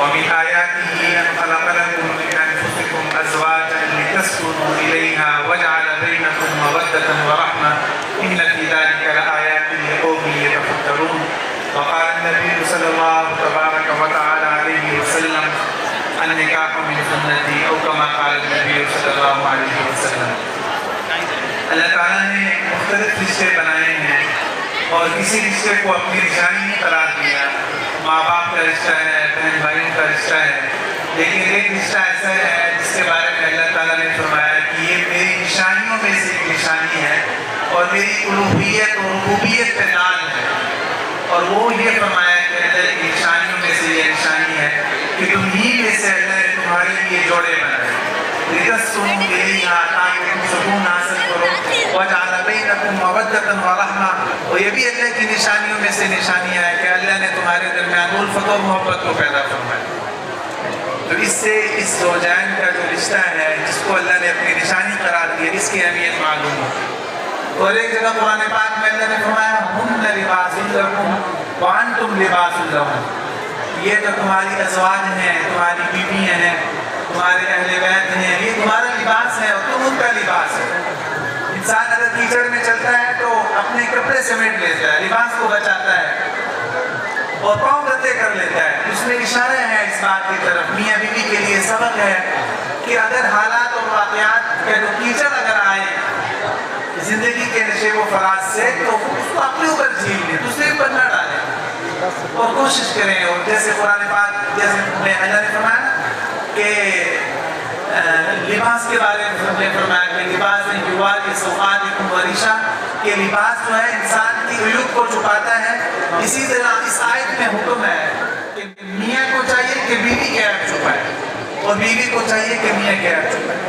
ومن آياته أن خلق لكم من أنفسكم أزواجا لتسكنوا إليها وجعل بينكم مودة ورحمة إن في ذلك لآيات لقوم يتفكرون. وقال النبي صلی اللہ تبارک وتعالی علیہ وسلم النکاح من سنتی او کما قال النبی صلی اللہ علیہ وسلم. اللہ تعالیٰ نے مختلف رشتے بنائے ہیں اور کسی رشتے کو اپنی نشانی نہیں قرار دیا. ماں باپ کا رشتہ ہے، بہن بھائیوں کا رشتہ ہے، لیکن ایک رشتہ ایسا ہے جس کے بارے میں اللہ تعالیٰ نے فرمایا کہ یہ میری نشانیوں میں سے ایک نشانی ہے اور میری الوہیت اور ربوبیت پہ نال ہے. اور وہ یہ فرمایا کہ اللہ کی نشانیوں میں سے یہ نشانی ہے کہ تم ہی میں سے اللہ نے تمہارے لیے جوڑے بنائے لتسکنوا الیہا تاکہ تم سکون حاصل کرو وجعل بینکم مودۃ ورحمہ. اور یہ بھی اللہ کی نشانیوں میں سے نشانی ہے کہ اللہ نے تمہارے درمیان الفت اور محبت کو پیدا فرمایا. تو اس سے اس زوجین کا جو رشتہ ہے جس کو اللہ نے اپنی نشانی قرار دی اس کی اہمیت معلوم ہو. اور ایک جگہ قرآن پاک میں اللہ نے فرمایا ہن لباس لکم وانتم لباس لہم. یہ جو تمہاری ازواج ہیں، تمہاری بیویاں ہیں، تمہارے اہل بیت ہیں، یہ تمہارا لباس ہے اور تم ان کا لباس ہے. انسان اگر کیچڑ میں چلتا ہے تو اپنے کپڑے سمیٹ لیتا ہے، لباس کو بچاتا ہے اور پاؤں گندے کر لیتا ہے. اس میں اشارہ ہے اس بات کی طرف، میاں بیوی کے لیے سبق ہے کہ اگر حالات اور واقعات کا جو کیچڑ اگر آئے زندگی کے نشیب و فراز سے تو اس کو اپنے اوپر جھیل لیں، دوسرے اوپر نہ ڈالیں اور کوشش کریں. اور جیسے قرآن پاک جیسے اللہ نے فرمایا کہ لباس کے بارے میں فرمایا کہ لباس یواری سوآتکم وریشا، کہ لباس جو ہے انسان کی عیوب کو چھپاتا ہے. اسی طرح اس آیت میں حکم ہے کہ میاں کو چاہیے کہ بیوی کے عیب چھپائے اور بیوی کو چاہیے کہ میاں کے عیب چھپائے.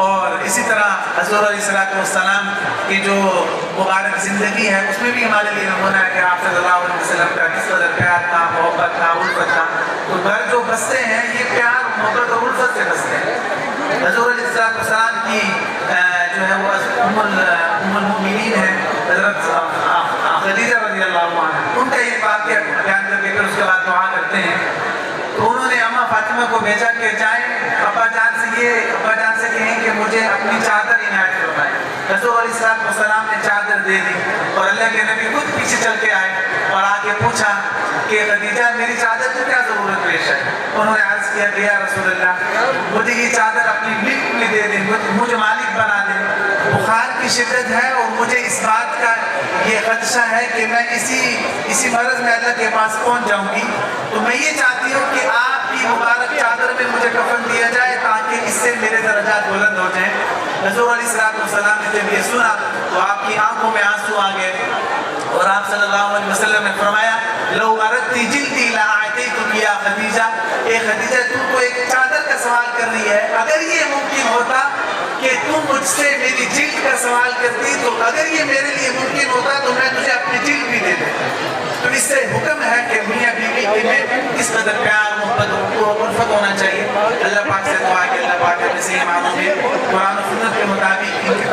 اور اسی طرح حضور علیہ السلام کی جو مبارک زندگی ہے اس میں بھی ہمارے لیے نمونہ ہے کہ آپ صلی اللہ علیہ وسلم کا کس قدر پیار تھا، محبت تھا، الفت تھا. تو گھر جو بستے ہیں یہ پیار، محبت اور الفت سے بستے ہیں. حضور علیہ السلام کی جو ہے وہ ام المؤمنین ہے حضرت خدیجہ رضی اللہ عنہ، ان کا یہ واقعہ بیان کر کے پھر اس کے بعد دعا کرتے ہیں. تو انہوں نے اماں فاطمہ کو بھیجا کہ جائیں ابا جان سے کہیں کہ مجھے اپنی چادر عنایت فرمائے. حضور علیہ السلام نے چادر دے دی اور اللہ کے نبی خود پیچھے چل کے آئے اور آ کے پوچھا کہ خدیجہ میری چادر کو کیا ضرورت پیش ہے. انہوں نے عرض کیا کہ یا رسول اللہ مجھے یہ چادر اپنی ملک میں دے دیں، مجھے مالک بنا دیں. بخار کی شدت ہے اور مجھے اس بات کا یہ خدشہ ہے کہ میں اسی مرض میں اللہ کے پاس پہنچ جاؤں گی. تو میں یہ چاہتی ہوں کہ آپ کی مبارک چادر میں مجھے کفن دیا جائے تاکہ اس سے میرے درجات بلند ہو جائیں. حضور علیہ السلام نے جب یہ سنا تو آپ کی آنکھوں میں آنسو آ گئے اور آپ صلی اللہ علیہ وسلم نے فرمایا لو اردتی جلدی لأعطیتک یا خدیجہ. اے خدیجہ تم کو ایک چادر کا سوال کر رہی ہے، اگر یہ ممکن ہوتا کہ تم مجھ سے میری جلد کا سوال کرتی تو اگر یہ میرے لیے ممکن ہوتا تو میں تجھے اپنی جلد بھی دے دیتا. تو اس سے حکم ہے کہ میاں بیوی میں کس قدر پیار، محبت اور الفت ہونا چاہیے. اللہ پاک سے دعا کہ اللہ پاک اپنے صحیح معنوں میں قرآن و سنت کے مطابق ان کی